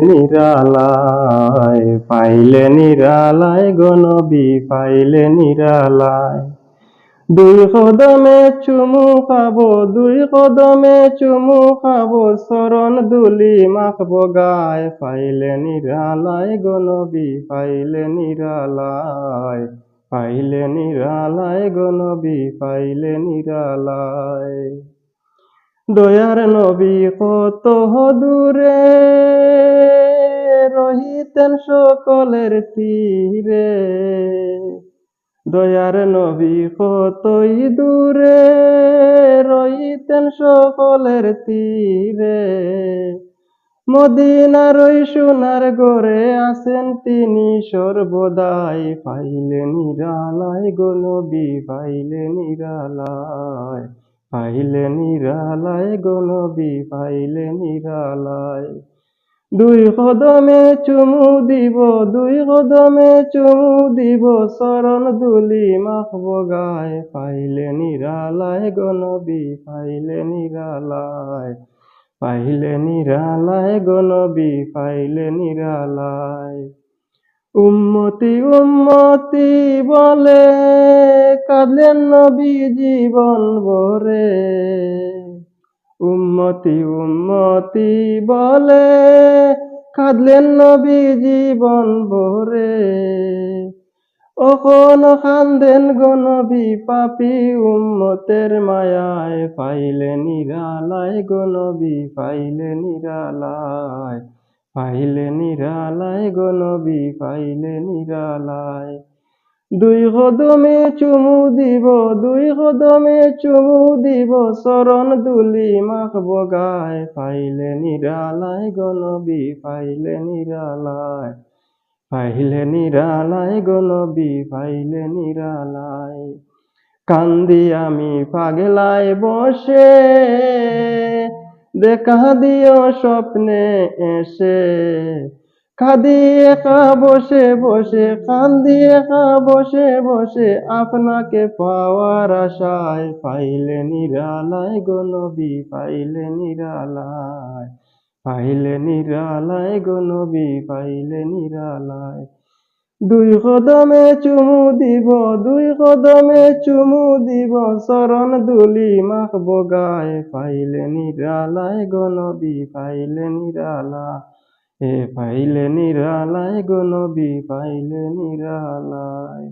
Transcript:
নিরালায় পাইলে নিরালায় গো নবী পাইলে নিরালায়। দুই কদমে চুমু খাবো, দুই কদমে চুমু খাবো, চরণ দুলি মাখবো গায়, পাইলে নিরালায় গো নবী পাইলে নিরালায়, পাইলে নিরালায় গো নবী পাইলে নিরালায়। দয়ার নবী কত দূরে রহিতেন সকলের তীরে, দয়ার নবী কতই দূরে রহিতেন সকলের তীরে। মদিনার ওই সোনার ঘরে আছেন তিনি সর্বদাই, পাইলে নিরালায় গো নবী পাইলে নিরালায়, পাইলে নিরালায় গো নবী পাইলে নিরালায়। দুই কদমে চুমু দিব, দুই কদমে চুমু দিব, চরণ দুলি মাখবো গায়, পাইলে নিরালায় গো নবী পাইলে নিরালায়, পাইলে নিরালায় গো নবী পাইলে নিরালায়। উম্মতি উম্মতি বলে কাঁদলেন নবী জীবন ভরে, উম্মতি উম্মতি বলে কাঁদলেন নবী জীবন ভরে। ওখনো কান্দেন গো নবী পাপী উম্মতের মায়ায়, পাইলে নিরালায় গো নবী পাইলে নিরালায়, পাইলে নিরালায় গো নবী পাইলে নিরালায়। দুই কদমে চুমু দিব, দুই কদমে চুমু দিব, চরণ দুলি মাখবো গায়, পাইলে নিরালায় গো নবী পাইলে নিরালায়, পাইলে নিরালায় গো নবী পাইলে নিরালায়। কান্দি আমি পাগলায় বসে দেখা দিও স্বপ্নে এসে, কাঁদি একা বসে বসে, কান্দি একা বসে বসে, আপনাকে পাওয়ার আশায়, পাইলে নিরালায় গো নবী পাইলে নিরালায়, পাইলে নিরালায় গো নবী পাইলে নিরালায়। দুই কদমে চুমু দিব, দুই কদমে চুমু দিব, চরণ দুলি মাখবো গায়, পাইলে নিরালায় গো নবী পাইলে নিরালায়, পাইলে নিরালায় গো নবী পাইলে নিরালায়।